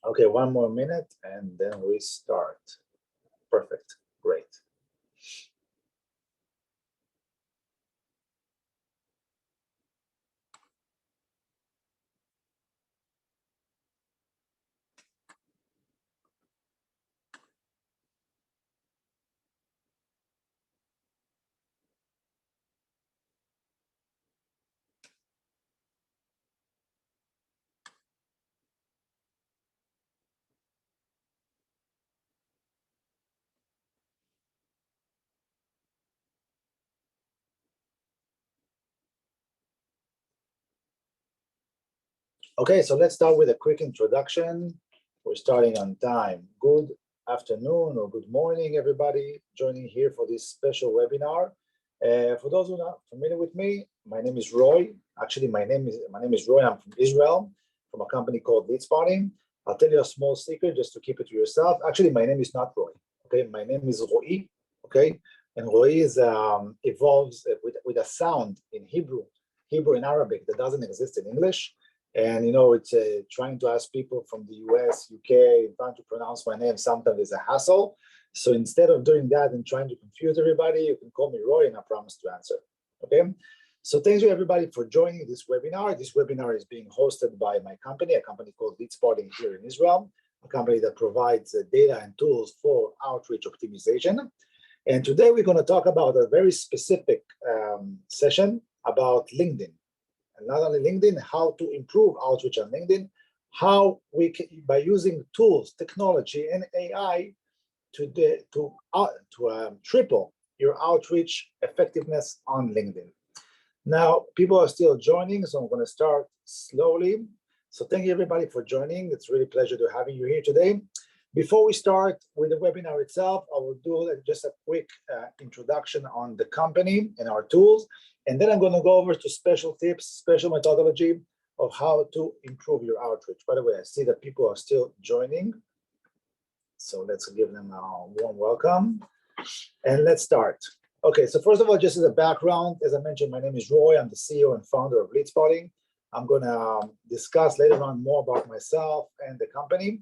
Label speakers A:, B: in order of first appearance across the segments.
A: Okay, one more minute and then we start. Perfect, great. Okay, so let's start with a quick introduction. We're starting on time. Good afternoon or good morning, everybody joining here for this special webinar. For those who are not familiar with me, my name is Roy. Actually, my name is Roy. I'm from Israel, from a company called LeadSpotting. I'll tell you a small secret just to keep it to yourself. Actually, my name is not Roy. Okay, my name is Roy. Okay, and Roy is evolves with a sound in Hebrew and Arabic that doesn't exist in English. And it's trying to ask people from the US, UK, trying to pronounce my name sometimes is a hassle. So instead of doing that and trying to confuse everybody, you can call me Roy and I promise to answer. Okay. So thank you everybody for joining this webinar. This webinar is being hosted by my company, a company called LeadSpotting here in Israel, a company that provides data and tools for outreach optimization. And today we're going to talk about a very specific session about LinkedIn. And not only LinkedIn, how to improve outreach on LinkedIn, how we can, by using tools, technology, and AI to triple your outreach effectiveness on LinkedIn. Now, people are still joining, so I'm going to start slowly. So thank you everybody for joining. It's really a pleasure to having you here today. Before we start with the webinar itself, I will do just a quick introduction on the company and our tools. And then I'm going to go over to special tips, special methodology of how to improve your outreach. By the way, I see that people are still joining. So let's give them a warm welcome. And let's start. Okay, so first of all, just as a background, as I mentioned, my name is Roy. I'm the CEO and founder of LeadSpotting. I'm going to discuss later on more about myself and the company.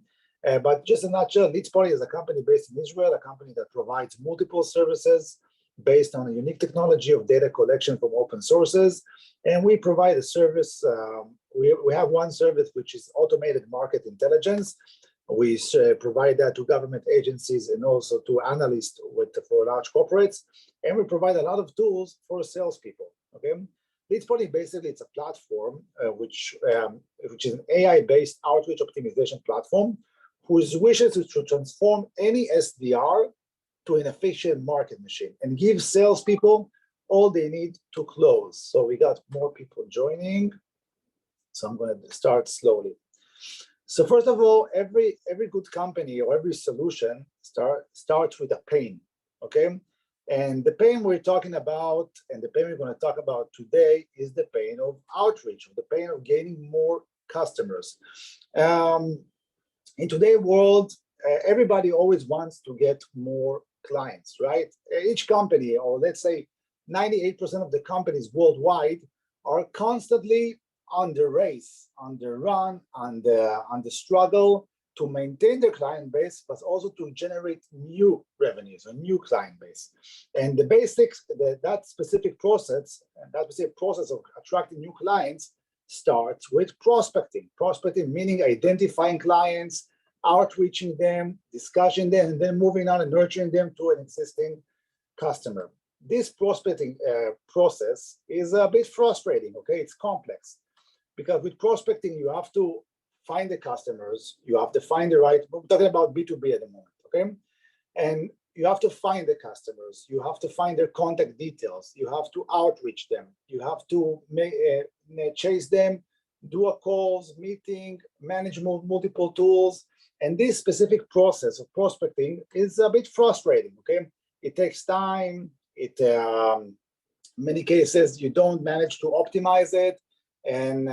A: But just in a nutshell, LeadSpotting is a company based in Israel, a company that provides multiple services based on a unique technology of data collection from open sources. And we provide a service, we have one service which is automated market intelligence. We provide that to government agencies and also to analysts for large corporates. And we provide a lot of tools for salespeople, okay? LeadSpotting basically it's a platform which is an AI-based outreach optimization platform whose wishes is to transform any SDR to an efficient market machine and give salespeople all they need to close. So we got more people joining. So I'm going to start slowly. So first of all, every good company or every solution starts with a pain, okay? And the pain we're talking about and the pain we're going to talk about today is the pain of outreach, the pain of gaining more customers. In today's world, everybody always wants to get more clients, right? Each company, or let's say 98% of the companies worldwide, are constantly on the race, on the run, on the struggle to maintain their client base, but also to generate new revenues, a new client base. And the basics, that specific process of attracting new clients starts with prospecting. Prospecting meaning identifying clients, outreaching them, discussing them, and then moving on and nurturing them to an existing customer. This prospecting process is a bit frustrating, okay? It's complex because with prospecting, you have to find the customers, you have to find the right, we're talking about B2B at the moment, okay? And you have to find the customers, you have to find their contact details, you have to outreach them, you have to chase them, do a calls, meeting, manage multiple tools. And this specific process of prospecting is a bit frustrating, okay? It takes time, many cases you don't manage to optimize it, and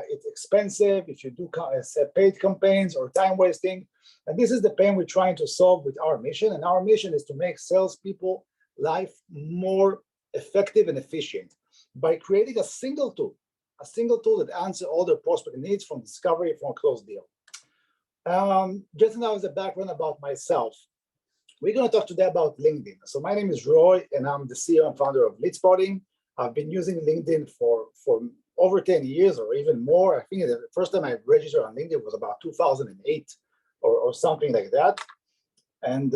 A: it's expensive if you do paid campaigns or time wasting. And this is the pain we're trying to solve with our mission. And our mission is to make salespeople life more effective and efficient by creating a single tool that answers all their prospect needs from discovery from a closed deal. Just now as a background about myself, we're going to talk today about LinkedIn. So my name is Roy, and I'm the CEO and founder of LeadSpotting. I've been using LinkedIn for over 10 years or even more. I think the first time I registered on LinkedIn was about 2008 or something like that. And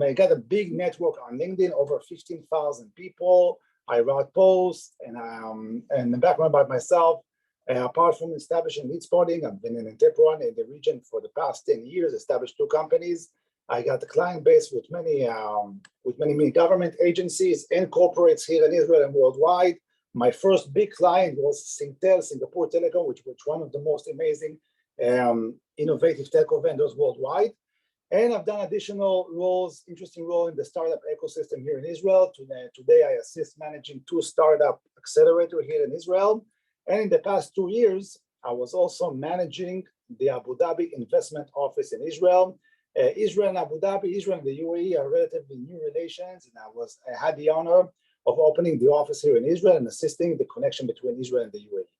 A: I got a big network on LinkedIn, over 15,000 people. I write posts, and the background about myself. Apart from establishing LeadSpotting, I've been an entrepreneur in the region for the past 10 years, established 2 companies. I got a client base with many government agencies and corporates here in Israel and worldwide. My first big client was Singtel, Singapore Telecom, which was one of the most amazing innovative telco vendors worldwide. And I've done additional roles, interesting role in the startup ecosystem here in Israel. Today, I assist managing 2 startup accelerator here in Israel. And in the past 2 years, I was also managing the Abu Dhabi investment office in Israel. Israel and Abu Dhabi, Israel and the UAE are relatively new relations, and I had the honor of opening the office here in Israel and assisting the connection between Israel and the UAE.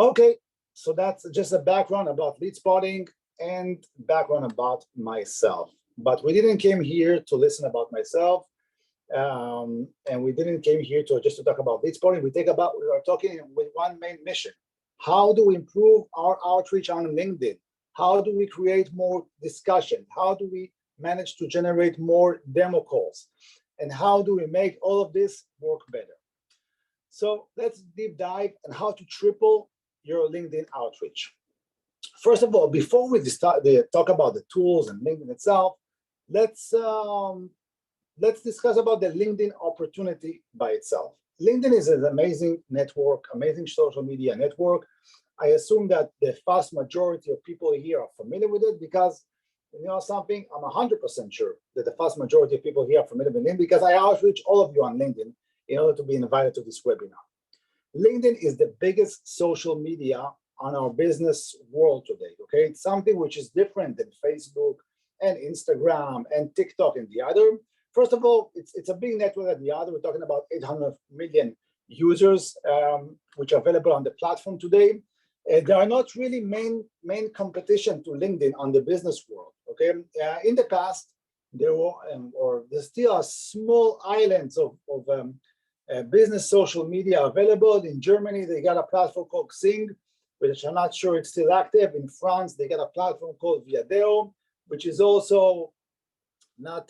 A: Okay, so that's just a background about LeadSpotting and background about myself. But we didn't came here to listen about myself, and we didn't came here just to talk about LeadSpotting. We are talking with one main mission: how do we improve our outreach on LinkedIn? How do we create more discussion? How do we manage to generate more demo calls? And how do we make all of this work better? So let's deep dive on how to triple your LinkedIn outreach. First of all, before we talk about the tools and LinkedIn itself, let's discuss about the LinkedIn opportunity by itself. LinkedIn is an amazing network, amazing social media network. I assume that the vast majority of people here are familiar with it because, you know something, I'm 100% sure that the vast majority of people here are familiar with LinkedIn because I outreach all of you on LinkedIn in order to be invited to this webinar. LinkedIn is the biggest social media on our business world today, okay? It's something which is different than Facebook and Instagram and TikTok and the other. First of all, it's a big network than the other. We're talking about 800 million users, which are available on the platform today. There are not really main competition to LinkedIn on the business world, okay? In the past, there were, or there still are small islands of business social media available. In Germany, they got a platform called Xing, which I'm not sure it's still active. In France, they got a platform called Viadeo, which is also not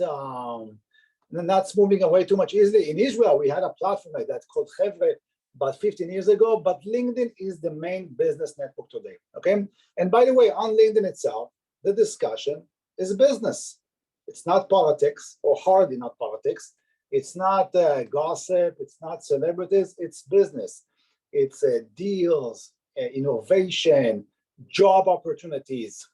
A: moving away too much easily. In Israel, we had a platform like that called Hevre about 15 years ago, but LinkedIn is the main business network today, okay? And by the way, on LinkedIn itself, the discussion is business. It's not politics, or hardly not politics. It's not gossip, it's not celebrities, it's business. It's deals, innovation, job opportunities.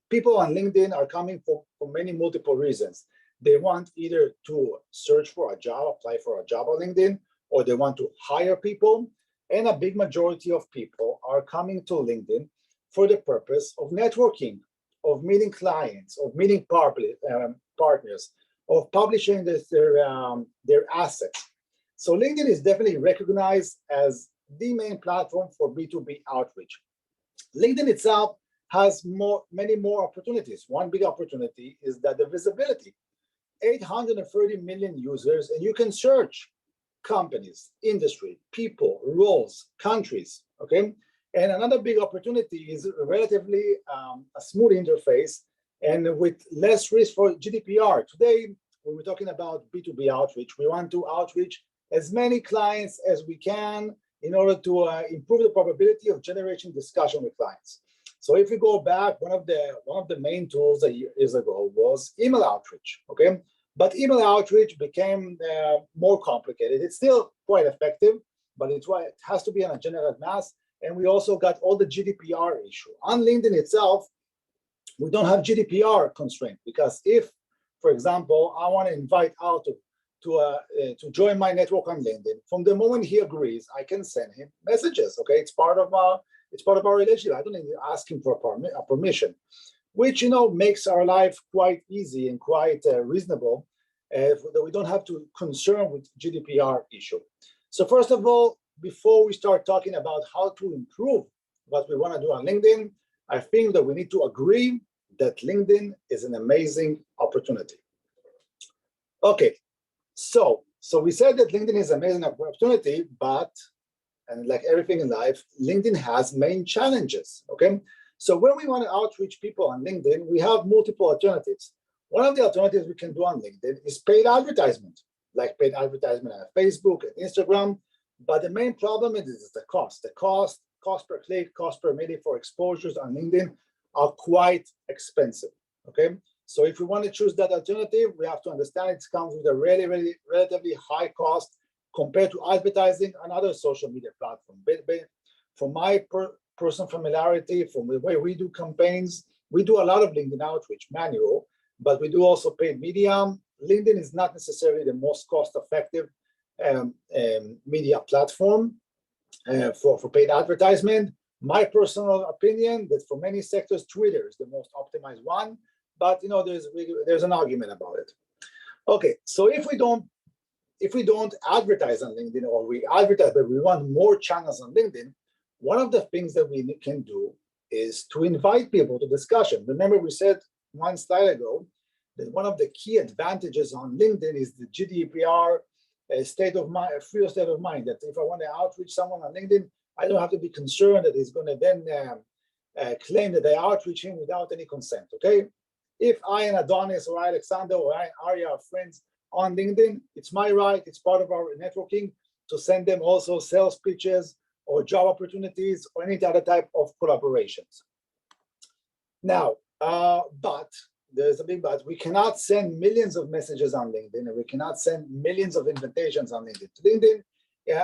A: People on LinkedIn are coming for many multiple reasons. They want either to search for a job, apply for a job on LinkedIn, or they want to hire people. And a big majority of people are coming to LinkedIn for the purpose of networking, of meeting clients, of meeting partners, of publishing their assets. So LinkedIn is definitely recognized as the main platform for B2B outreach. LinkedIn itself has many more opportunities. One big opportunity is that the visibility, 830 million users, and you can search companies, industry, people, roles, countries, okay? And another big opportunity is relatively a smooth interface and with less risk for GDPR. Today, when we're talking about B2B outreach, we want to outreach as many clients as we can in order to improve the probability of generating discussion with clients. So if we go back, one of the main tools years ago was email outreach, okay? But email outreach became more complicated. It's still quite effective, but it has to be on a general mass. And we also got all the GDPR issue. On LinkedIn itself, we don't have GDPR constraint because if, for example, I want to invite Al to join my network on LinkedIn, from the moment he agrees, I can send him messages. Okay, it's part of our relationship. I don't need to ask him for a permission, which makes our life quite easy and quite reasonable. That we don't have to concern with GDPR issue. So first of all, before we start talking about how to improve what we want to do on LinkedIn, I think that we need to agree that LinkedIn is an amazing opportunity. Okay, so we said that LinkedIn is an amazing opportunity, but, and like everything in life, LinkedIn has main challenges, okay? So when we want to outreach people on LinkedIn, we have multiple alternatives. One of the alternatives we can do on LinkedIn is paid advertisement, like paid advertisement on Facebook and Instagram. But the main problem is the cost. The cost per click, cost per minute for exposures on LinkedIn are quite expensive, okay? So if we want to choose that alternative, we have to understand it comes with a relatively high cost compared to advertising on other social media platforms. From my personal familiarity, from the way we do campaigns, we do a lot of LinkedIn outreach manual, but we do also paid media. LinkedIn is not necessarily the most cost-effective media platform for paid advertisement. My personal opinion that for many sectors, Twitter is the most optimized one, but you know there's an argument about it. Okay, so if we don't advertise on LinkedIn, or we advertise but we want more channels on LinkedIn, one of the things that we can do is to invite people to discussion. Remember, we said one slide ago that one of the key advantages on LinkedIn is the GDPR state of mind, a free state of mind, that if I want to outreach someone on LinkedIn, I don't have to be concerned that he's going to then claim that they outreach him without any consent, okay? If I and Adonis or Alexander or Arya are friends on LinkedIn, it's my right, it's part of our networking to send them also sales pitches or job opportunities or any other type of collaborations. Now, but there's a big but. We cannot send millions of messages on LinkedIn, and we cannot send millions of invitations on LinkedIn. LinkedIn, in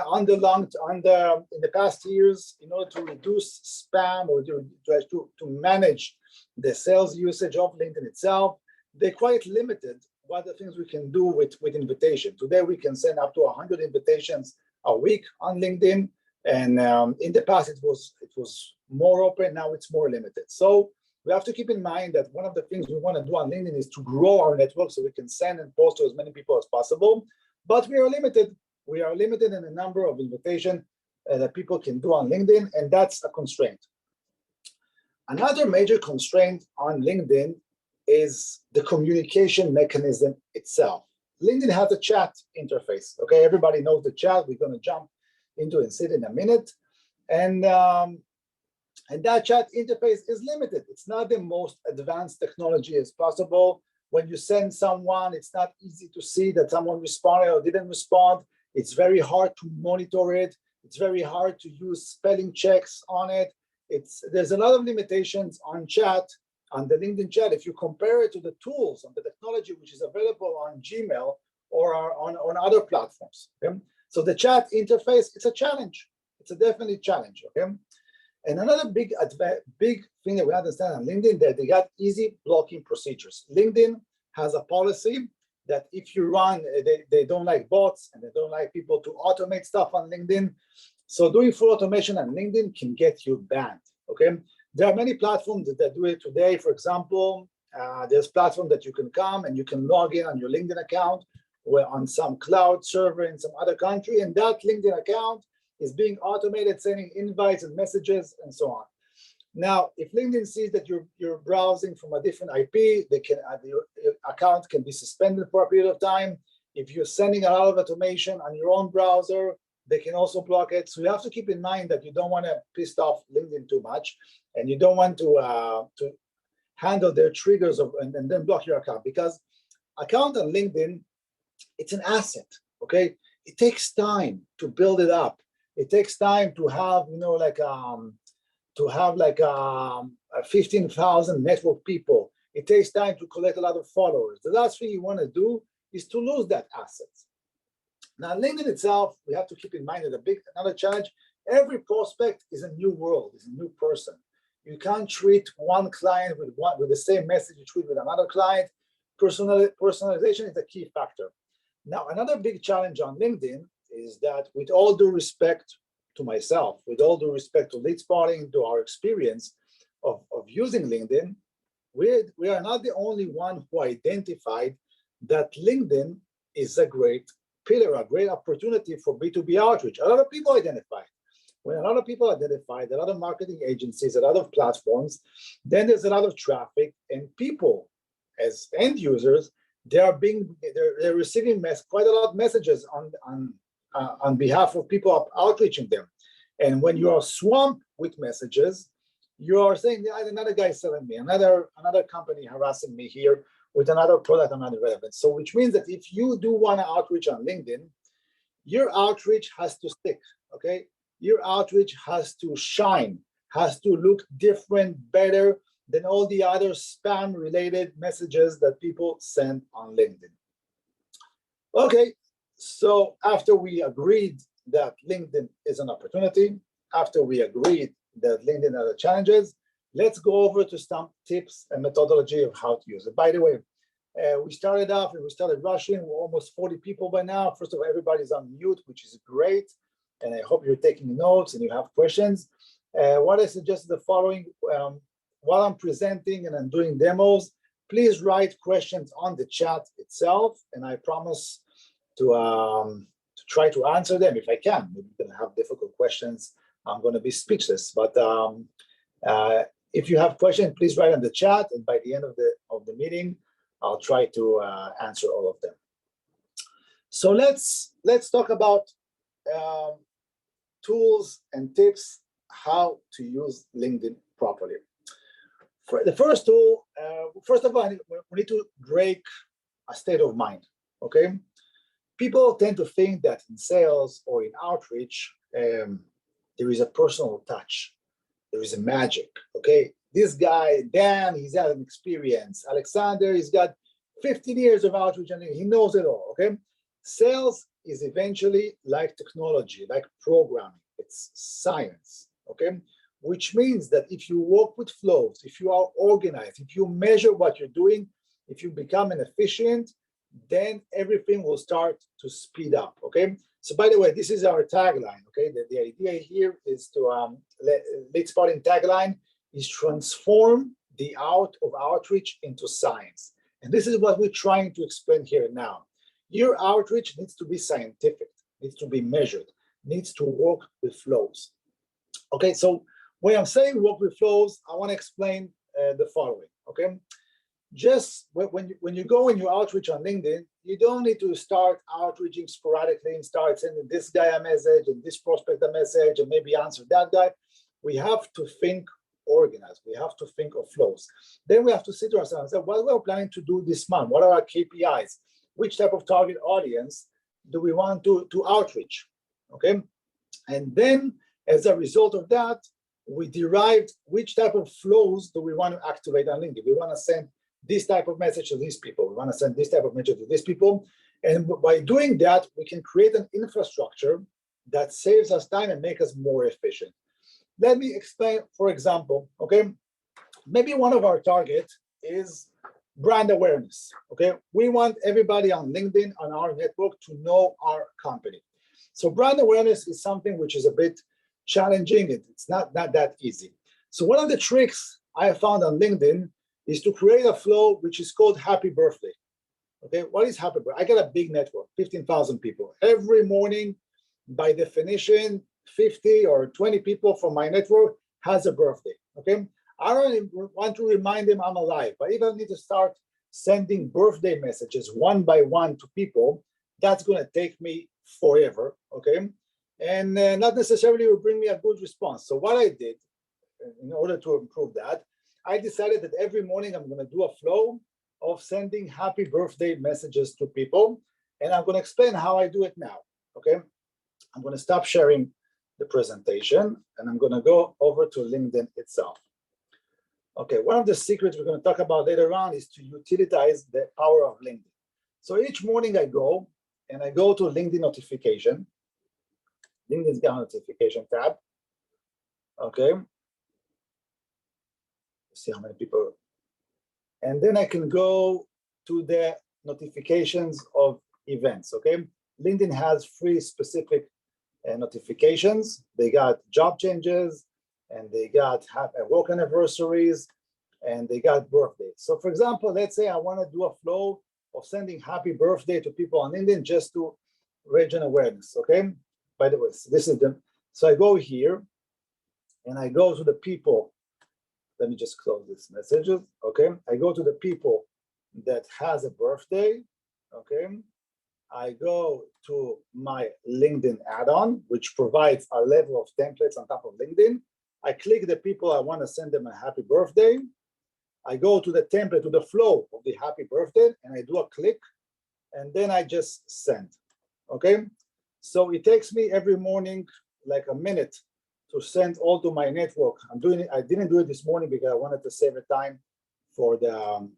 A: the past years, in order to reduce spam or to manage the sales usage of LinkedIn itself, they quite limited what the things we can do with invitation. Today, we can send up to 100 invitations a week on LinkedIn, and in the past it was more open. Now it's more limited. So we have to keep in mind that one of the things we want to do on LinkedIn is to grow our network so we can send and post to as many people as possible. But we are limited. We are limited in the number of invitations that people can do on LinkedIn, and that's a constraint. Another major constraint on LinkedIn is the communication mechanism itself. LinkedIn has a chat interface. Okay, everybody knows the chat. We're going to jump into it in a minute, and that chat interface is limited. It's not the most advanced technology as possible. When you send someone, it's not easy to see that someone responded or didn't respond. It's very hard to monitor it. It's very hard to use spelling checks on it. There's a lot of limitations on chat, on the LinkedIn chat, if you compare it to the tools and the technology which is available on Gmail or on other platforms. Okay? So the chat interface, it's a challenge. It's a definitely challenge. Okay. And another big thing that we understand on LinkedIn, that they got easy blocking procedures. LinkedIn has a policy that if you run, they don't like bots and they don't like people to automate stuff on LinkedIn. So doing full automation on LinkedIn can get you banned, okay? There are many platforms that do it today. For example, there's platform that you can come and you can log in on your LinkedIn account or on some cloud server in some other country, and that LinkedIn account is being automated, sending invites and messages and so on. Now, if LinkedIn sees that you're browsing from a different IP, your account can be suspended for a period of time. If you're sending a lot of automation on your own browser, they can also block it. So you have to keep in mind that you don't want to piss off LinkedIn too much, and you don't want to handle their triggers and then block your account, because account on LinkedIn, it's an asset, okay? It takes time to build it up. It takes time to have, 15,000 network people. It takes time to collect a lot of followers. The last thing you want to do is to lose that asset. Now, LinkedIn itself, we have to keep in mind that another challenge, every prospect is a new world, is a new person. You can't treat one client with the same message you treat with another client. Personalization is a key factor. Now, another big challenge on LinkedIn is that, with all due respect to myself, with all due respect to Lead Spotting, to our experience of using LinkedIn, we are not the only one who identified that LinkedIn is a great pillar, a great opportunity for B2B outreach. A lot of people identify. When a lot of people identify, a lot of marketing agencies, a lot of platforms, then there's a lot of traffic, and people as end users, they're receiving quite a lot of messages on behalf of people outreaching them. And when you are swamped with messages, you are saying, another guy selling me, another company harassing me here with another product I'm not relevant. So which means that if you do want to outreach on LinkedIn, your outreach has to stick, okay? Your outreach has to shine, has to look different, better than all the other spam-related messages that people send on LinkedIn. Okay, so after we agreed that LinkedIn is an opportunity, after we agreed that LinkedIn are the challenges, let's go over to some tips and methodology of how to use it. By the way, we started off and we started rushing. We're almost 40 people by now. First of all, everybody's on mute, which is great. And I hope you're taking notes and you have questions. What I suggest is the following. While I'm presenting and I'm doing demos, please write questions on the chat itself. And I promise to try to answer them if I can. Maybe you're gonna have difficult questions. I'm gonna be speechless. But if you have questions, please write in the chat. And by the end of the meeting, I'll try to answer all of them. So let's talk about tools and tips how to use LinkedIn properly. For the first tool, first of all, we need to break a state of mind, okay? People tend to think that in sales or in outreach, there is a personal touch, there is a magic, okay? This guy, Dan, he's had an experience. Alexander, he's got 15 years of outreach and he knows it all, okay? Sales is eventually like technology, like programming. It's science, okay? Which means that if you work with flows, if you are organized, if you measure what you're doing, if you become an efficient, then everything will start to speed up, okay? So by the way, this is our tagline, okay? The idea here is to, LeadSpotting tagline is transform the art of outreach into science. And this is what we're trying to explain here now. Your outreach needs to be scientific, needs to be measured, needs to work with flows. Okay, so when I'm saying work with flows, I want to explain the following, okay? Just when you go and you outreach on LinkedIn, you don't need to start outreaching sporadically and start sending this guy a message and this prospect a message and maybe answer that guy. We have to think organized. We have to think of flows. Then we have to sit ourselves and say, what we're planning to do this month? What are our KPIs? Which type of target audience do we want to outreach, okay? And then as a result of that, we derived which type of flows do we want to activate on LinkedIn. We want to send this type of message to these people. We want to send this type of message to these people. And by doing that, we can create an infrastructure that saves us time and make us more efficient. Let me explain, for example, okay? Maybe one of our targets is brand awareness, okay? We want everybody on LinkedIn, on our network, to know our company. So brand awareness is something which is a bit challenging. It's not that easy. So one of the tricks I found on LinkedIn is to create a flow which is called Happy Birthday, okay? What is Happy Birthday? I got a big network, 15,000 people. Every morning, by definition, 50 or 20 people from my network has a birthday, okay? I don't want to remind them I'm alive, but if I need to start sending birthday messages one by one to people, that's going to take me forever, okay? And not necessarily will bring me a good response. So what I did, in order to improve that, I decided that every morning I'm going to do a flow of sending happy birthday messages to people, and I'm going to explain how I do it now, okay? I'm going to stop sharing the presentation, and I'm going to go over to LinkedIn itself. Okay, one of the secrets we're going to talk about later on is to utilize the power of LinkedIn. So each morning I go to LinkedIn notification. LinkedIn's got a notification tab. Okay. Let's see how many people. And then I can go to the notifications of events. Okay. LinkedIn has 3 specific notifications. They got job changes, and they got work anniversaries, and they got birthdays. So for example, let's say I want to do a flow of sending happy birthday to people on LinkedIn just to region awareness, okay? By the way, so this is so I go here and I go to the people. Let me just close these messages, okay? I go to the people that has a birthday, okay? I go to my LinkedIn add-on, which provides a level of templates on top of LinkedIn. I click the people I want to send them a happy birthday. I go to the template, to the flow of the happy birthday, and I do a click, and then I just send, okay? So it takes me every morning like a minute to send all to my network. I'm doing it. I didn't do it this morning because I wanted to save the time for the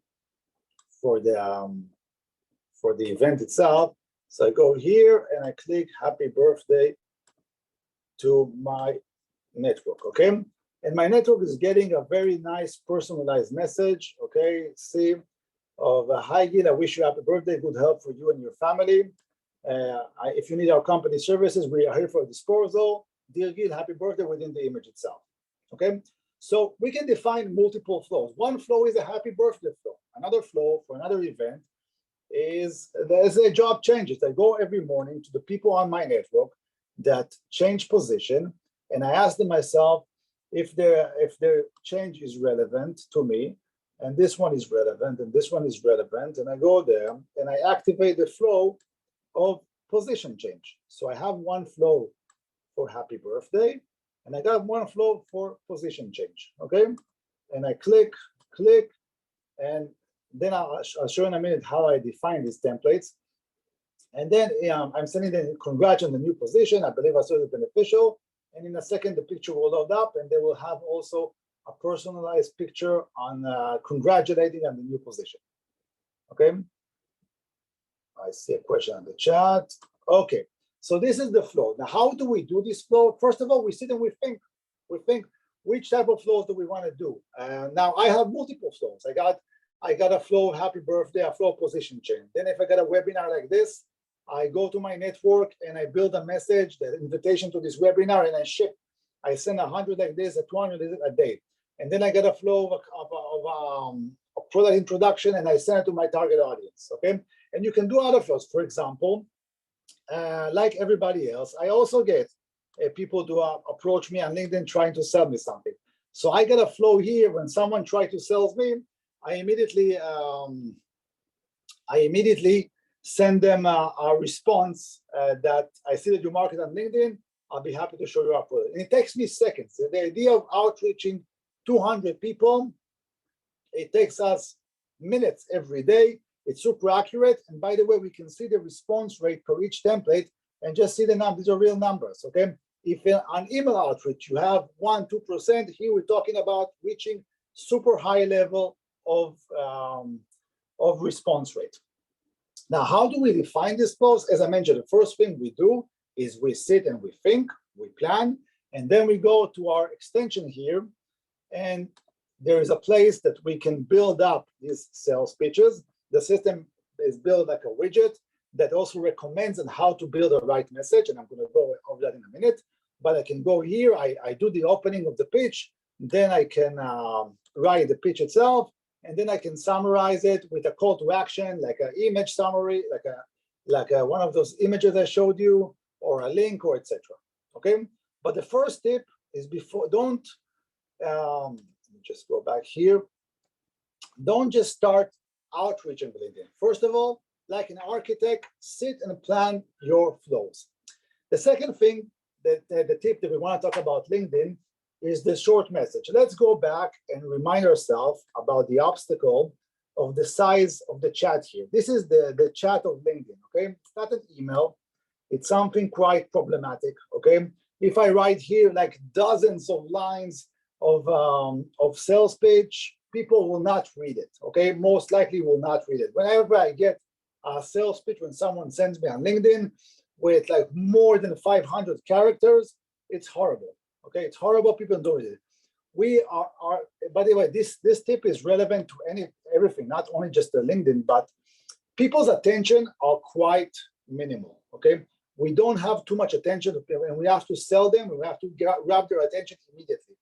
A: event itself. So I go here and I click happy birthday to my network, okay? And my network is getting a very nice personalized message, okay? See, of hi Gil, I wish you happy birthday, good health for you and your family. If you need our company services, we are here for disposal. Dear Gil, happy birthday within the image itself, okay? So we can define multiple flows. One flow is a happy birthday flow. Another flow for another event is there's a job changes. I go every morning to the people on my network that change position, and I ask them myself if their change is relevant to me, and this one is relevant, and this one is relevant, and I go there and I activate the flow of position change. So I have one flow for happy birthday, and I got one flow for position change, okay? And I click, and then I'll show in a minute how I define these templates. And then I'm sending them congrats on the new position. I believe I saw it beneficial. And in a second, the picture will load up, and they will have also a personalized picture on congratulating on the new position. Okay. I see a question on the chat. Okay. So this is the flow. Now, how do we do this flow? First of all, we sit and we think. We think which type of flows do we want to do. Now I have multiple flows. I got a flow of happy birthday, a flow of position change. Then if I got a webinar like this, I go to my network and I build a message, the invitation to this webinar, and I ship. I send 100 like this, 200 a day. And then I get a flow of product introduction, and I send it to my target audience, okay? And you can do other flows. For example, like everybody else, I also get people to approach me on LinkedIn trying to sell me something. So I get a flow here. When someone tries to sell me, I immediately send them a response that I see that you market on LinkedIn. I'll be happy to show you our product. And it takes me seconds. The idea of outreaching 200 people, it takes us minutes every day. It's super accurate. And by the way, we can see the response rate per each template and just see the numbers. These are real numbers, okay? If on email outreach you have 1-2%, here we're talking about reaching super high level of response rate. Now, how do we define this flows? As I mentioned, the first thing we do is we sit and we think, we plan, and then we go to our extension here, and there is a place that we can build up these sales pitches. The system is built like a widget that also recommends on how to build a right message, and I'm going to go over that in a minute. But I can go here, I do the opening of the pitch, then I can write the pitch itself, and then I can summarize it with a call to action, like an image summary, like one of those images I showed you, or a link, or etc. Okay, but the first tip is don't. Let me just go back here. Don't just start outreaching LinkedIn. First of all, like an architect, sit and plan your flows. The second thing, the tip that we want to talk about LinkedIn is the short message. Let's go back and remind ourselves about the obstacle of the size of the chat here. This is the chat of LinkedIn, okay? It's not an email. It's something quite problematic, okay? If I write here like dozens of lines of sales pitch, people will not read it, okay? Most likely will not read it. Whenever I get a sales pitch, when someone sends me on LinkedIn with like more than 500 characters, it's horrible. Okay, it's horrible. People do it. We are by the way, this tip is relevant to everything, not only just the LinkedIn, but people's attention are quite minimal. Okay, we don't have too much attention to people, and we have to sell them. We have to grab their attention immediately.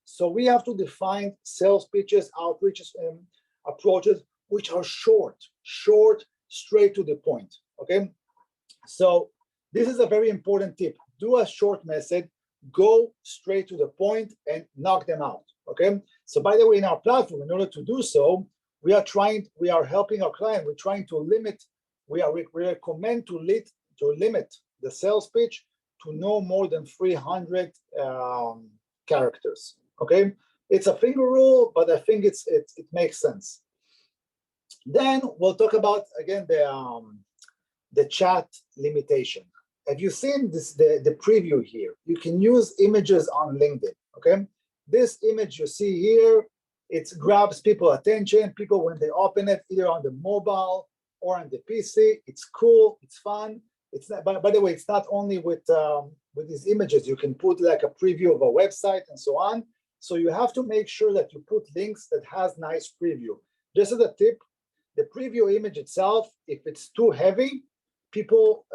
A: So we have to define sales pitches, outreaches, and approaches which are short, straight to the point. Okay, so This is a very important tip. Do a short message, go straight to the point and knock them out, okay? So by the way, in our platform, in order to do so, we are helping our client, we're trying to limit, we recommend to limit the sales pitch to no more than 300 characters, okay? It's a finger rule, but I think it makes sense. Then we'll talk about, again, the chat limitation. Have you seen this, the preview here? You can use images on LinkedIn, okay? This image you see here, it grabs people's attention. People, when they open it, either on the mobile or on the PC, it's cool, it's fun. It's not, by the way, it's not only with these images. You can put like a preview of a website and so on. So you have to make sure that you put links that has nice preview. Just as a tip, the preview image itself, if it's too heavy, people,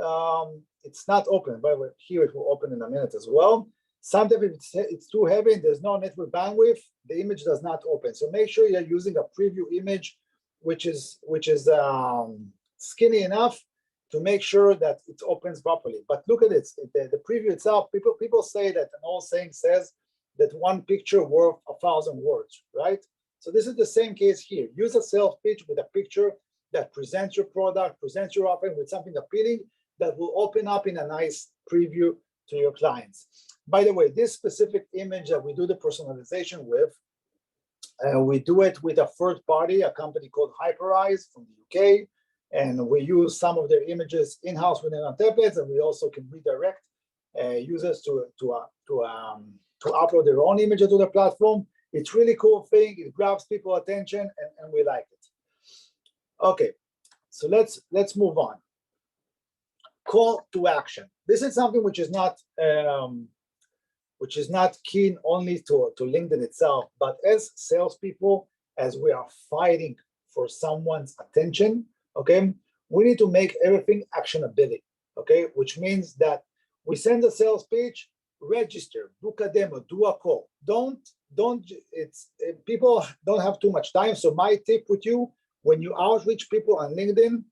A: it's not open. By the way, here it will open in a minute as well. Sometimes if it's too heavy and there's no network bandwidth, the image does not open. So make sure you're using a preview image, which is skinny enough to make sure that it opens properly. But look at it, the preview itself, people say that an old saying says that one picture worth 1,000 words, right? So this is the same case here. Use a sales pitch with a picture that presents your product, presents your offering with something appealing that will open up in a nice preview to your clients. By the way, this specific image that we do the personalization with, we do it with a third party, a company called Hyperize from the UK, and we use some of their images in-house within our templates, and we also can redirect users to upload their own images to the platform. It's really cool thing. It grabs people's attention, and we like it. Okay, so let's move on. Call to action. This is something which is not keen only to LinkedIn itself, but as salespeople, as we are fighting for someone's attention, okay, we need to make everything actionability, okay, which means that we send a sales pitch, register, book a demo, do a call. People don't have too much time. So my tip with you, when you outreach people on LinkedIn,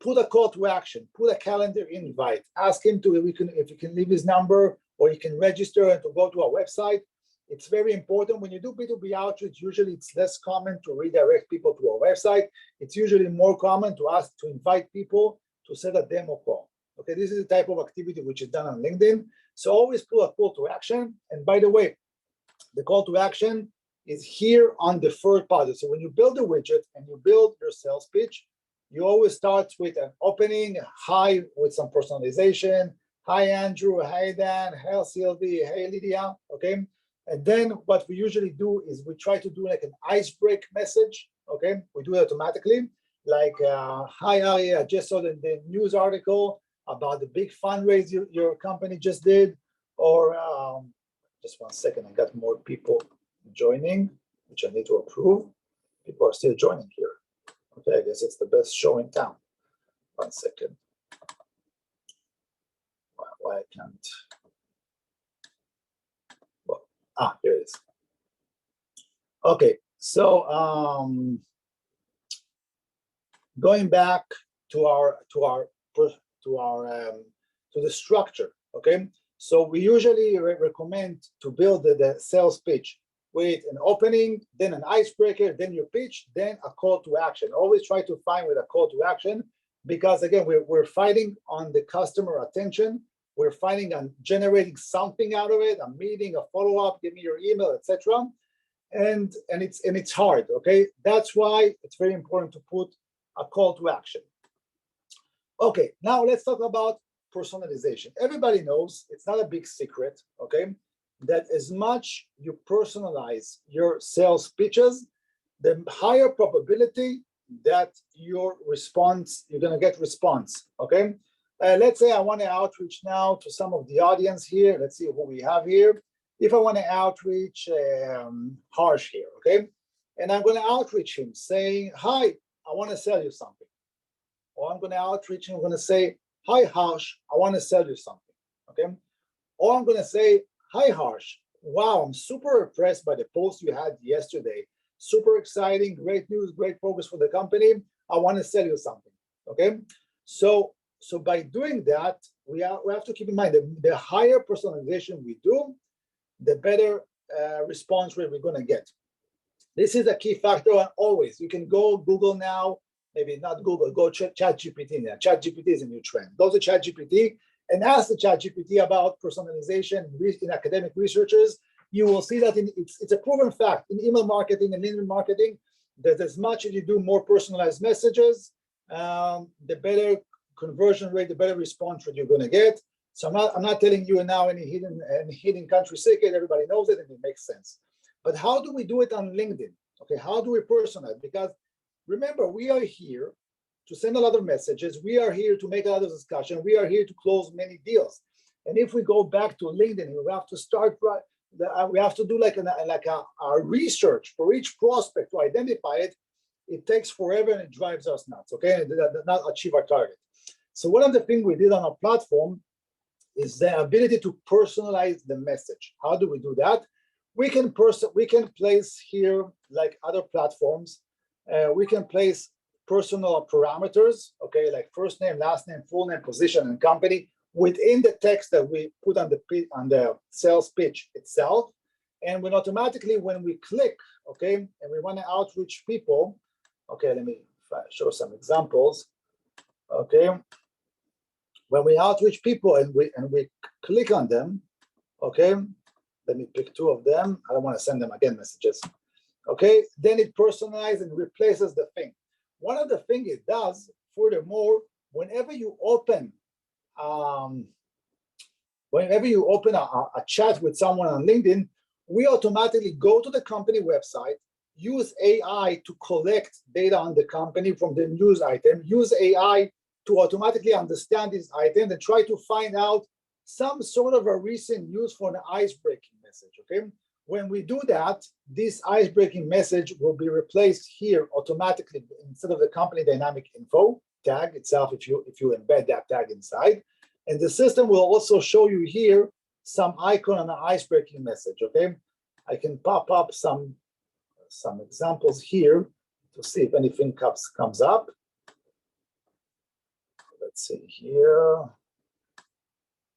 A: put a call to action, put a calendar invite, ask him if you can leave his number, or you can register and to go to our website. It's very important. When you do B2B outreach, usually it's less common to redirect people to our website. It's usually more common to invite people to set a demo call. Okay, this is the type of activity which is done on LinkedIn. So always put a call to action. And by the way, the call to action is here on the third party. So when you build a widget and you build your sales pitch, you always start with an opening, hi, with some personalization. Hi, Andrew. Hi, Dan. Hey, Sylvie. Hey, Lydia. Okay. And then what we usually do is we try to do like an icebreak message. Okay. We do it automatically. Like, hi, Ari, I just saw the news article about the big fundraise your company just did. Or just 1 second, I got more people joining, which I need to approve. People are still joining here. Okay, I guess it's the best show in town. 1 second. Why I can't? Well, here it is. Okay, so going back to the structure. Okay, so we usually recommend to build the sales pitch with an opening, then an icebreaker, then your pitch, then a call to action. Always try to find with a call to action, because again, we're fighting on the customer attention. We're fighting on generating something out of it, a meeting, a follow-up, give me your email, etc. And it's hard, okay? That's why it's very important to put a call to action. Okay, now let's talk about personalization. Everybody knows, it's not a big secret, okay, that as much you personalize your sales pitches, the higher probability that you're gonna get response, okay? Let's say I want to outreach now to some of the audience here. Let's see who we have here. If I want to outreach Harsh here, okay? And I'm gonna outreach him saying, hi, I want to sell you something. Or I'm gonna outreach him, I'm gonna say, hi, Harsh, I want to sell you something, okay? Or I'm gonna say, hi, Harsh, wow, I'm super impressed by the post you had yesterday. Super exciting, great news, great progress for the company. I want to sell you something, okay? So So by doing that, we have to keep in mind that the higher personalization we do, the better response rate we're going to get. This is a key factor always. You can go Google now, maybe not Google, go ChatGPT now. ChatGPT is a new trend. Go to ChatGPT and ask the ChatGPT about personalization in academic researchers. You will see that it's a proven fact in email marketing and LinkedIn marketing that as much as you do more personalized messages, the better conversion rate, the better response rate you're going to get. So I'm not telling you now any hidden country secret. Everybody knows it and it makes sense. But how do we do it on LinkedIn? Okay, how do we personalize? Because remember, we are here to send a lot of messages. We are here to make a lot of discussion. We are here to close many deals. And if we go back to LinkedIn, we have to start right. We have to do like a research for each prospect to identify it. It takes forever and it drives us nuts. Okay, and not achieve our target. So one of the things we did on our platform is the ability to personalize the message. How do we do that? We can place here, like other platforms, we can place personal parameters, okay, like first name, last name, full name, position, and company within the text that we put on the sales pitch itself. And when automatically, when we click, okay, and we want to outreach people, okay, let me show some examples, okay. When we outreach people and we click on them, okay, let me pick two of them. I don't want to send them again messages. Okay, then it personalizes and replaces the thing. One of the things it does, furthermore, whenever you open a chat with someone on LinkedIn, we automatically go to the company website, use AI to collect data on the company from the news item, use AI to automatically understand this item and try to find out some sort of a recent news for an ice-breaking message, okay? When we do that, this ice-breaking message will be replaced here automatically instead of the company dynamic info tag itself if you embed that tag inside. And the system will also show you here some icon on an ice-breaking message, okay? I can pop up some examples here to see if anything comes up. Let's see here.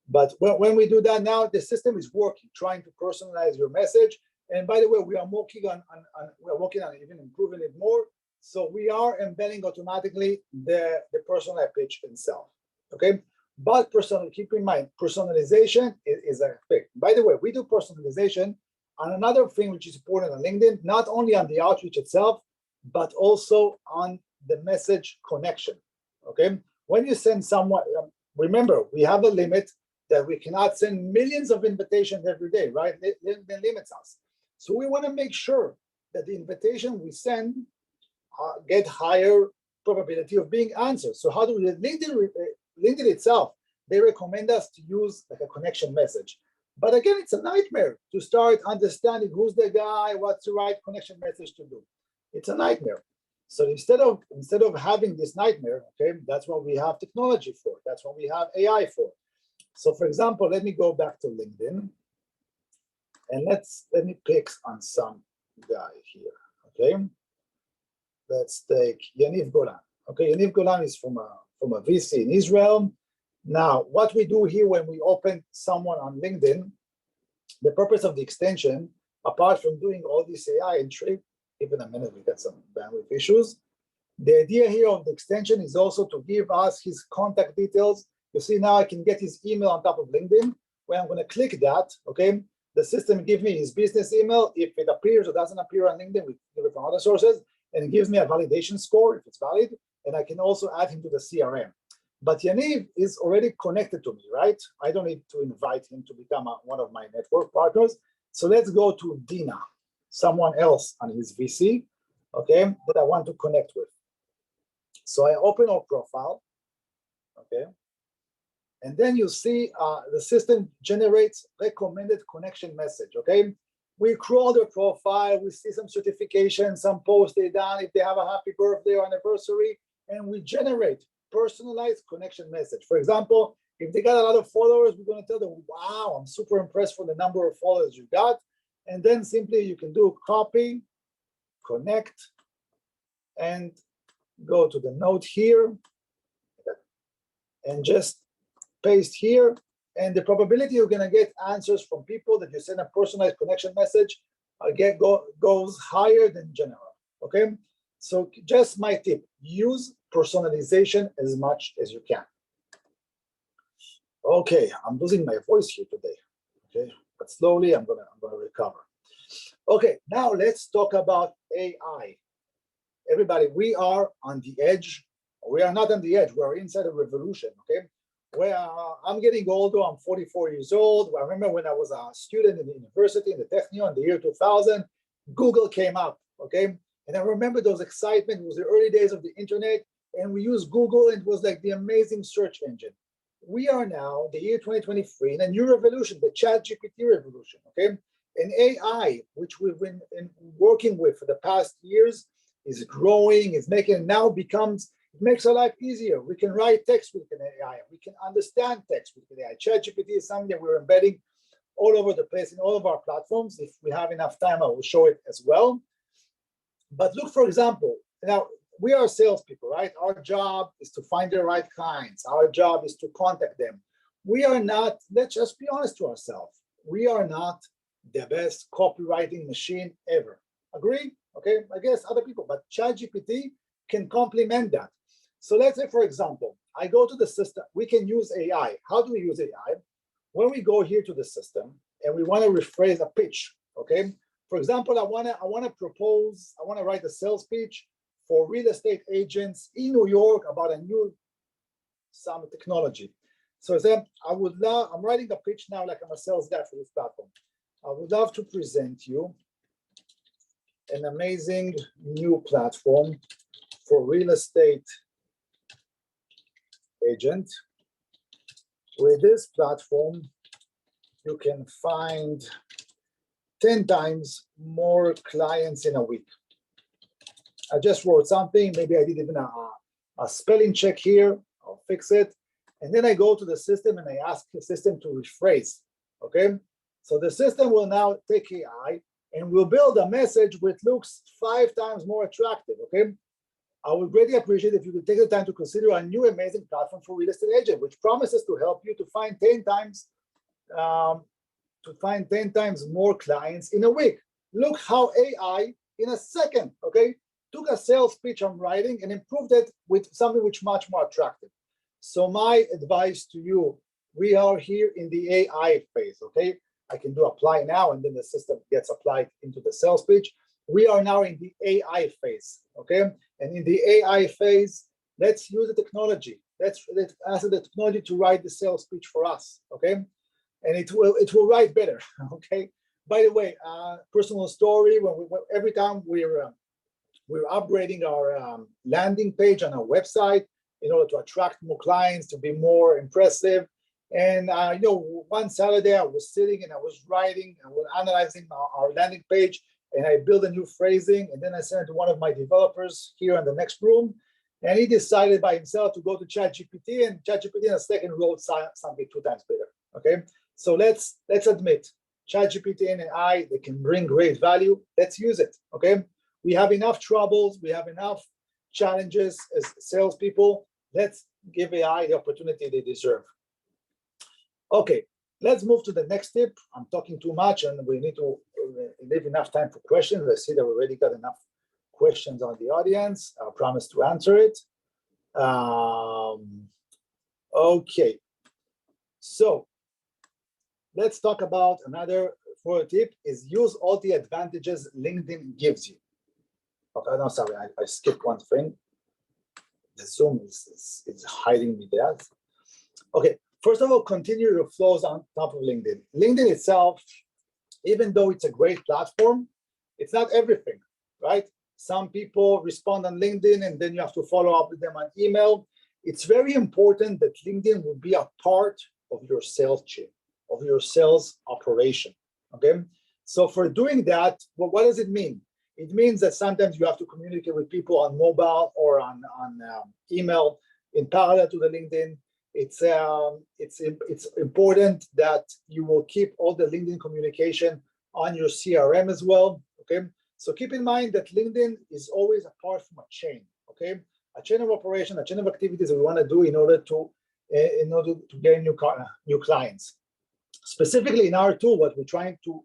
A: But when we do that now, the system is working, trying to personalize your message. And by the way, we are working on even improving it more. So we are embedding automatically the personalized pitch itself. Okay, but keep in mind, personalization is a thing. By the way, we do personalization on another thing which is important on LinkedIn, not only on the outreach itself, but also on the message connection. Okay, when you send someone, remember we have a limit that we cannot send millions of invitations every day, right? LinkedIn limits us. So we want to make sure that the invitation we send get higher probability of being answered. So how do we, LinkedIn itself, they recommend us to use like a connection message. But again, it's a nightmare to start understanding who's the guy, what's the right connection message to do. It's a nightmare. So instead of having this nightmare, okay, that's what we have technology for. That's what we have AI for. So for example, let me go back to LinkedIn and let me pick on some guy here, okay? Let's take Yaniv Golan. Okay, Yaniv Golan is from a VC in Israel. Now, what we do here when we open someone on LinkedIn, the purpose of the extension, apart from doing all this AI entry, even a minute, we got some bandwidth issues. The idea here of the extension is also to give us his contact details. You see now I can get his email on top of LinkedIn. When I'm going to click that, okay, the system gives me his business email. If it appears or doesn't appear on LinkedIn, we get it from other sources, and it gives me a validation score if it's valid, and I can also add him to the CRM. But Yaniv is already connected to me, right? I don't need to invite him to become one of my network partners. So let's go to Dina, someone else on his VC, okay, that I want to connect with. So I open our profile, okay, and then you see the system generates recommended connection message, okay? We crawl their profile, we see some certification, some posts they done, if they have a happy birthday or anniversary, and we generate personalized connection message. For example, if they got a lot of followers, we're going to tell them, wow, I'm super impressed for the number of followers you got. And then simply you can do copy, connect, and go to the note here. and just paste here. And the probability you're gonna get answers from people that you send a personalized connection message goes higher than general, okay? So just my tip, use personalization as much as you can. Okay, I'm losing my voice here today, okay? But slowly I'm gonna recover. Okay, now let's talk about AI. Everybody, we are on the edge. We are not on the edge, we're inside a revolution, okay? I'm getting older, I'm 44 years old. I remember when I was a student in the university, in the Technion, in the year 2000, Google came up, okay? And I remember those excitement, it was the early days of the internet, and we used Google, and it was like the amazing search engine. We are now, the year 2023, in a new revolution, the ChatGPT revolution, okay? And AI, which we've been working with for the past years, is growing, is making, now becomes, it makes our life easier. We can write text with an AI. We can understand text with an AI. ChatGPT is something that we're embedding all over the place in all of our platforms. If we have enough time, I will show it as well. But look, for example, now we are salespeople, right? Our job is to find the right clients. Our job is to contact them. We are not, let's just be honest to ourselves, we are not the best copywriting machine ever. Agree? Okay, I guess other people, but ChatGPT can complement that. So let's say, for example, I go to the system, we can use AI. How do we use AI? When we go here to the system and we want to rephrase a pitch, okay? For example, I want to write a sales pitch for real estate agents in New York about some technology. So then I'm writing a pitch now like I'm a sales guy for this platform. I would love to present you an amazing new platform for real estate agent. With this platform, you can find 10 times more clients in a week. I just wrote something, maybe I did even a spelling check here, I'll fix it. And then I go to the system and I ask the system to rephrase, okay? So the system will now take AI and will build a message which looks 5 times more attractive, okay? I would greatly appreciate if you could take the time to consider a new amazing platform for real estate agent, which promises to help you to find 10 times more clients in a week. Look how AI, in a second, okay, took a sales pitch I'm writing and improved it with something which is much more attractive. So my advice to you, we are here in the AI phase, okay? I can do apply now and then the system gets applied into the sales pitch. We are now in the AI phase, okay? And in the AI phase, let's use the technology. Let's ask the technology to write the sales pitch for us, okay? And it will write better, okay? By the way, personal story, every time we're upgrading our landing page on our website in order to attract more clients, to be more impressive. And one Saturday I was sitting and I was writing, I was analyzing our landing page, and I built a new phrasing, and then I sent it to one of my developers here in the next room, and he decided by himself to go to ChatGPT, and ChatGPT in a second wrote something 2 times better, okay? So let's admit, ChatGPT and AI, they can bring great value. Let's use it, okay? We have enough troubles, we have enough challenges as salespeople. Let's give AI the opportunity they deserve. Okay, let's move to the next tip. I'm talking too much and we need to leave enough time for questions. I see that we already got enough questions on the audience. I promise to answer it. Okay, so let's talk about another tip is use all the advantages LinkedIn gives you. Okay, no, sorry, I skipped one thing. The Zoom is hiding me there. Okay, first of all, continue your flows on top of LinkedIn. LinkedIn itself, even though it's a great platform, it's not everything, right? Some people respond on LinkedIn and then you have to follow up with them on email. It's very important that LinkedIn will be a part of your sales chain, of your sales operation, okay? So for doing that, well, what does it mean? It means that sometimes you have to communicate with people on mobile or on email in parallel to the LinkedIn. It's important that you will keep all the LinkedIn communication on your CRM as well, okay? So keep in mind that LinkedIn is always apart from a chain, okay? A chain of operation, a chain of activities that we want to do in order to in order to get new clients. Specifically in our tool, what we're trying to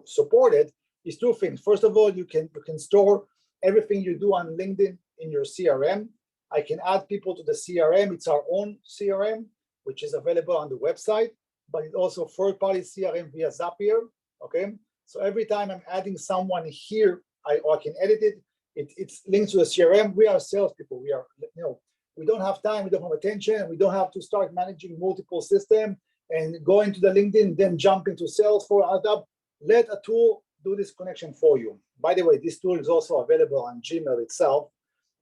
A: support it is two things. First of all, you can store everything you do on LinkedIn in your CRM. I can add people to the CRM. It's our own CRM, which is available on the website, but it's also third-party CRM via Zapier, okay? So every time I'm adding someone here, I can edit it. It's linked to the CRM. We are salespeople. We don't have time, we don't have attention, and we don't have to start managing multiple systems and go into the LinkedIn, then jump into Salesforce. Let a tool do this connection for you. By the way, this tool is also available on Gmail itself.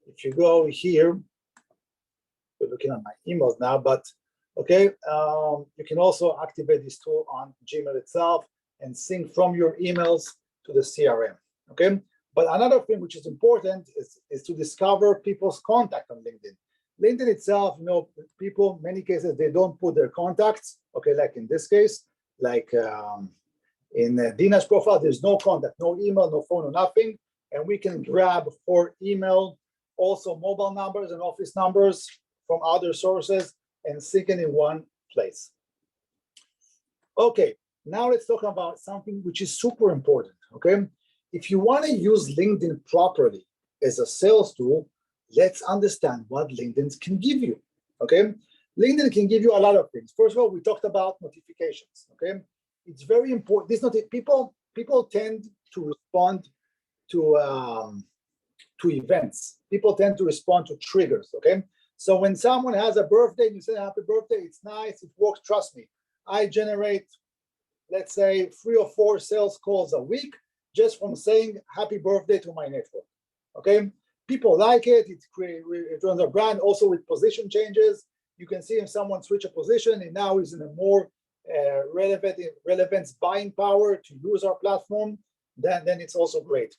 A: If you go here, we're looking at my emails now, but okay, you can also activate this tool on Gmail itself and sync from your emails to the CRM, okay? But another thing which is important is to discover people's contact on LinkedIn. LinkedIn itself, people, many cases, they don't put their contacts, okay, like in this case, like in Dina's profile, there's no contact, no email, no phone, no nothing, and we can grab for email also mobile numbers and office numbers from other sources and sync it in one place. Okay, now let's talk about something which is super important, okay? If you want to use LinkedIn properly as a sales tool, let's understand what LinkedIn can give you, okay? LinkedIn can give you a lot of things. First of all, we talked about notifications, okay? It's very important. People tend to respond to events. People tend to respond to triggers, okay? So when someone has a birthday, you say happy birthday, it's nice, it works, trust me. I generate, let's say, 3 or 4 sales calls a week just from saying happy birthday to my network, okay? People like it, it runs a brand. Also with position changes, you can see if someone switch a position and now is in a more relevant buying power to use our platform, then it's also great.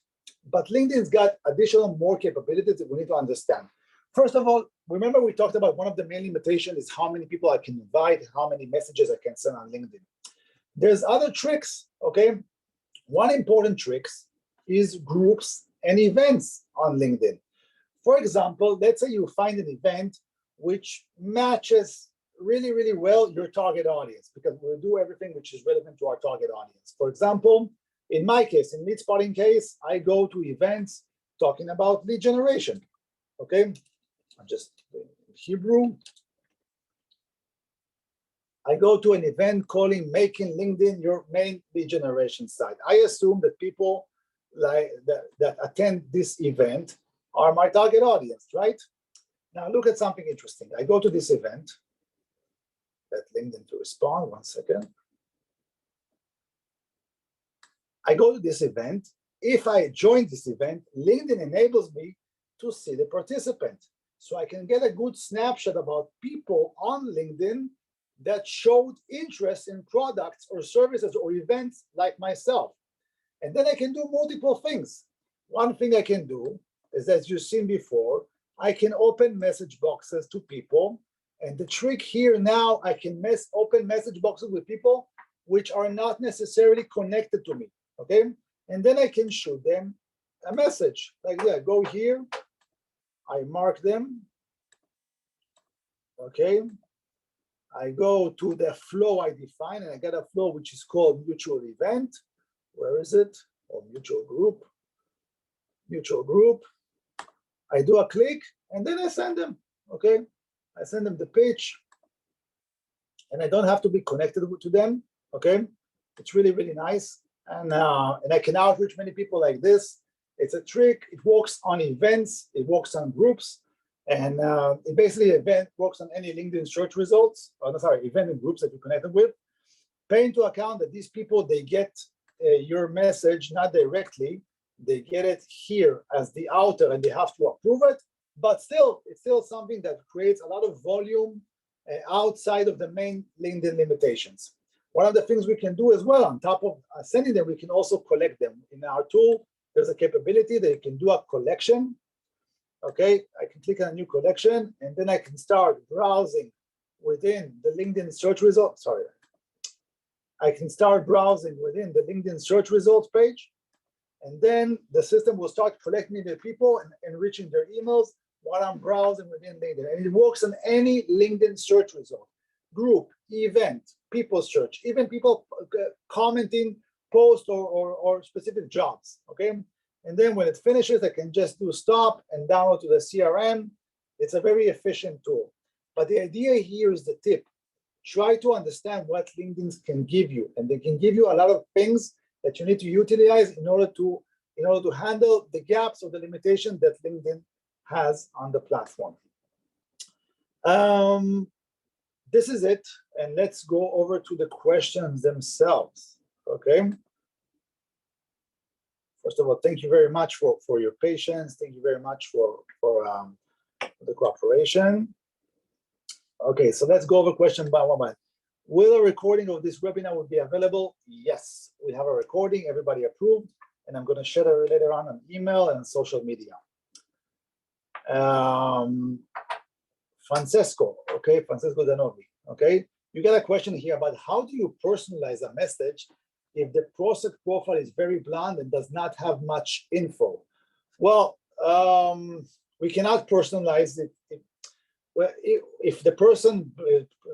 A: But LinkedIn's got additional more capabilities that we need to understand. First of all, remember we talked about one of the main limitations is how many people I can invite, how many messages I can send on LinkedIn. There's other tricks, okay? One important trick is groups and events on LinkedIn. For example, let's say you find an event which matches really, really well your target audience, because we'll do everything which is relevant to our target audience. For example, in my case, in Lead Spotting case, I go to events talking about lead generation, okay? I'm just doing Hebrew. I go to an event calling Making LinkedIn Your Main Lead Generation Site. I assume that people that attend this event are my target audience, right? Now look at something interesting. I go to this event. Let LinkedIn to respond, 1 second. I go to this event. If I join this event, LinkedIn enables me to see the participant. So I can get a good snapshot about people on LinkedIn that showed interest in products or services or events like myself. And then I can do multiple things. One thing I can do is, as you've seen before, I can open message boxes to people. And the trick here now, I can open message boxes with people which are not necessarily connected to me, okay? And then I can shoot them a message. Like, yeah, go here. I mark them, okay? I go to the flow I define, and I get a flow which is called mutual event. Where is it? Or mutual group. Mutual group. I do a click, and then I send them, okay? I send them the pitch, and I don't have to be connected to them, okay? It's really, really nice. And I can outreach many people like this. It's a trick. It works on events. It works on groups. And it basically event works on any LinkedIn search results. Event and groups that you connected with. Pay into account that these people, they get your message not directly. They get it here as the outer, and they have to approve it. But still, it's still something that creates a lot of volume outside of the main LinkedIn limitations. One of the things we can do as well, on top of sending them, we can also collect them. In our tool, there's a capability that you can do a collection. Okay, I can click on a new collection, and then I can start browsing within the LinkedIn search results. I can start browsing within the LinkedIn search results page, and then the system will start collecting the people and enriching their emails while I'm browsing within LinkedIn. And it works on any LinkedIn search result, group, event, people search, even people commenting posts or specific jobs, okay? And then when it finishes, I can just do stop and download to the CRM. It's a very efficient tool. But the idea here is the tip. Try to understand what LinkedIn can give you, and they can give you a lot of things that you need to utilize in order to handle the gaps or the limitation that LinkedIn has on the platform. This is it, and let's go over to the questions themselves, okay? First of all, thank you very much for your patience. Thank you very much for the cooperation. Okay, so let's go over question by one. Will a recording of this webinar will be available? Yes, we have a recording, everybody approved, and I'm going to share it later on email and social media. Francesco, okay, Francesco Danovi, okay, you got a question here about how do you personalize a message if the prospect profile is very bland and does not have much info? Well, we cannot personalize it. Well, if the person,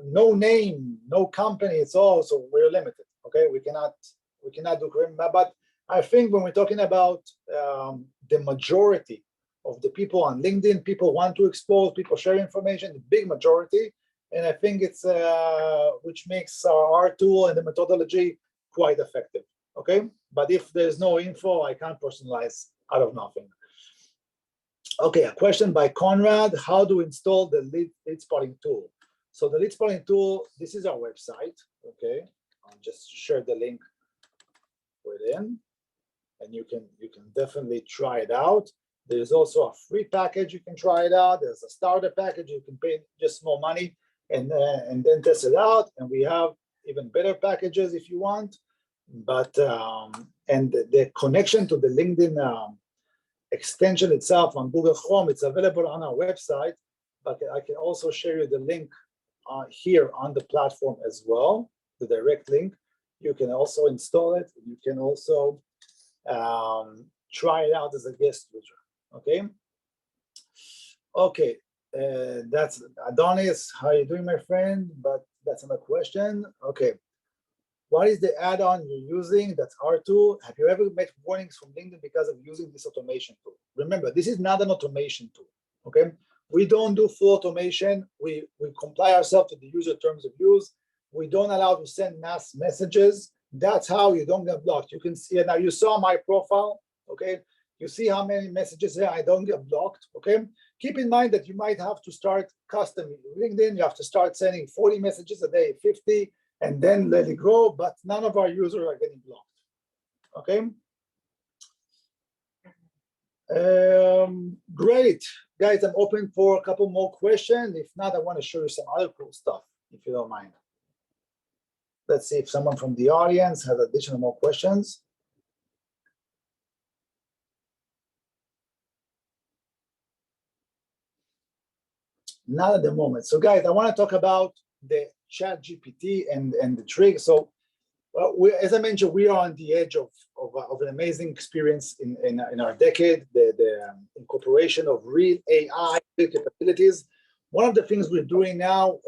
A: no name, no company, it's all, so we're limited, okay? We cannot do, but I think when we're talking about the majority of the people on LinkedIn, people want to expose, people share information, the big majority, and I think it's, which makes our tool and the methodology quite effective, okay? But if there's no info, I can't personalize out of nothing. Okay, a question by Conrad, how to install the lead spotting tool? So the lead spotting tool, this is our website, okay? I'll just share the link within, and you can definitely try it out. There's also a free package you can try it out. There's a starter package, you can pay just small money and then test it out. And we have even better packages if you want. But and the connection to the LinkedIn extension itself on Google Chrome, it's available on our website, but I can also share you the link here on the platform as well, the direct link. You can also install it. You can also try it out as a guest user, okay? Okay, that's Adonis. How are you doing, my friend? But that's another question. Okay. What is the add-on you're using? That's R2. Have you ever met warnings from LinkedIn because of using this automation tool? Remember, this is not an automation tool, okay? We don't do full automation. We comply ourselves to the user terms of use. We don't allow to send mass messages. That's how you don't get blocked. You can see it now. You saw my profile, okay? You see how many messages there I don't get blocked, okay? Keep in mind that you might have to start custom LinkedIn. You have to start sending 40 messages a day, 50, and then let it grow, but none of our users are getting blocked, okay? Great, guys, I'm open for a couple more questions. If not, I want to show you some other cool stuff, if you don't mind. Let's see if someone from the audience has additional more questions. Not at the moment. So guys, I want to talk about the ChatGPT and the trick. So as I mentioned, we are on the edge of an amazing experience in our decade, the incorporation of real AI capabilities. One of the things we're doing now,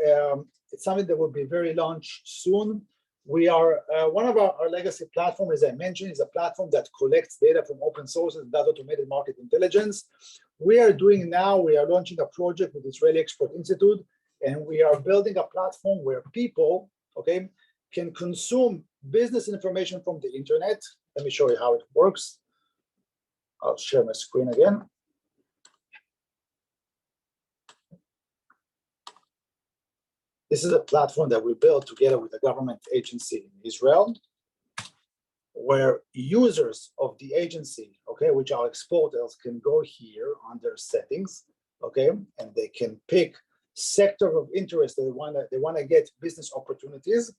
A: it's something that will be very launched soon. We are, one of our legacy platform, as I mentioned, is a platform that collects data from open sources and does automated market intelligence. We are launching a project with Israeli Export Institute, and we are building a platform where people, okay, can consume business information from the internet. Let me show you how it works. I'll share my screen again. This is a platform that we built together with a government agency in Israel, where users of the agency, okay, which are exporters, can go here on their settings, okay, and they can pick sector of interest they want to get business opportunities.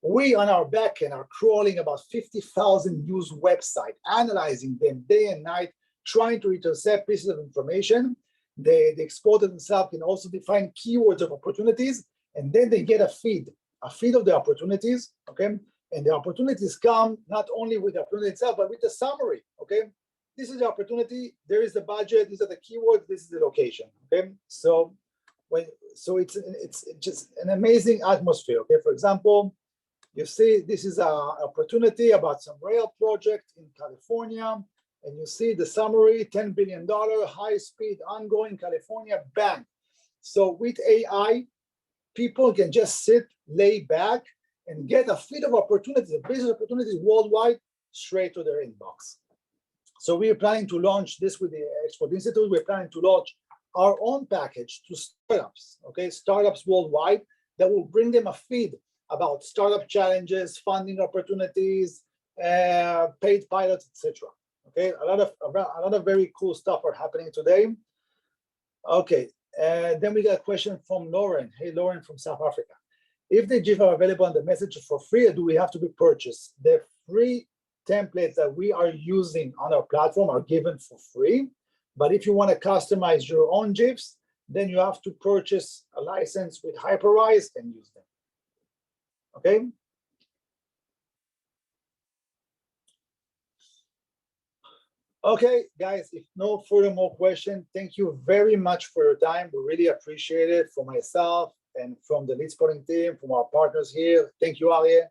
A: We on our backend are crawling about 50,000 used websites, analyzing them day and night, trying to intercept pieces of information. The exporter themselves can also define keywords of opportunities, and then they get a feed of the opportunities, okay? And the opportunities come not only with the opportunity itself, but with the summary, okay? this is the opportunity. There is the budget. These are the keywords. This is the location. Okay, so it's just an amazing atmosphere. Okay, for example, you see this is an opportunity about some rail project in California, and you see the summary: $10 billion, high-speed, ongoing California. Bang! So with AI, people can just sit, lay back, and get a feed of opportunities, business opportunities worldwide, straight to their inbox. So we are planning to launch this with the Export Institute. We're planning to launch our own package to startups, okay, startups worldwide, that will bring them a feed about startup challenges, funding opportunities, paid pilots, etc. Okay, a lot of very cool stuff are happening today. Okay, then we got a question from Lauren. Hey, Lauren from South Africa. If the GIF are available on the Messenger for free, or do we have to be purchased? The free templates that we are using on our platform are given for free. But if you want to customize your own GIFs, then you have to purchase a license with Hyperrise and use them. Okay? Okay, guys, if no further more questions, thank you very much for your time. We really appreciate it, for myself and from the Lead Spotting team, from our partners here. Thank you, Aryeh.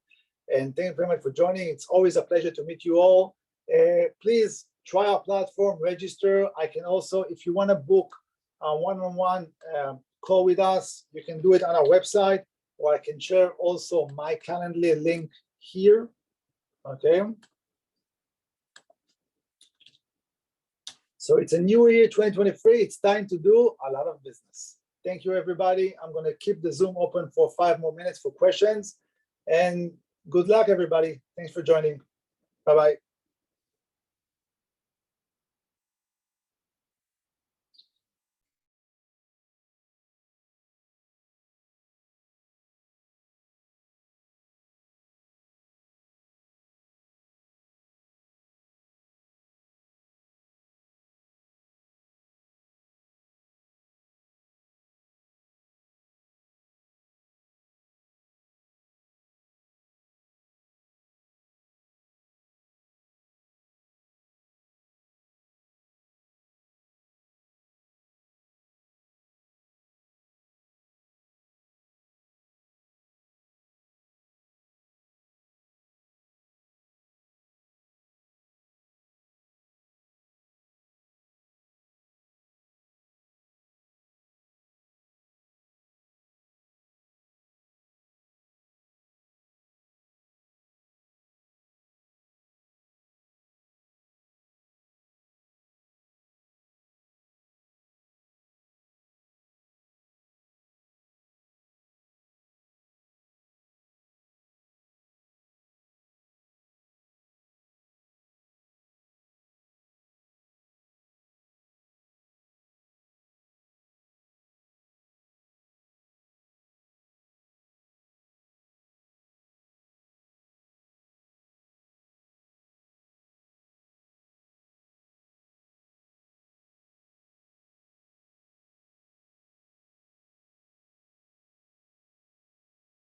A: And thank you very much for joining. It's always a pleasure to meet you all. Please try our platform, register. I can also, if you want to book a one-on-one call with us, you can do it on our website, or I can share also my Calendly link here. Okay. So it's a new year, 2023. It's time to do a lot of business. Thank you, everybody. I'm going to keep the Zoom open for 5 more minutes for questions. And good luck, everybody. Thanks for joining. Bye-bye.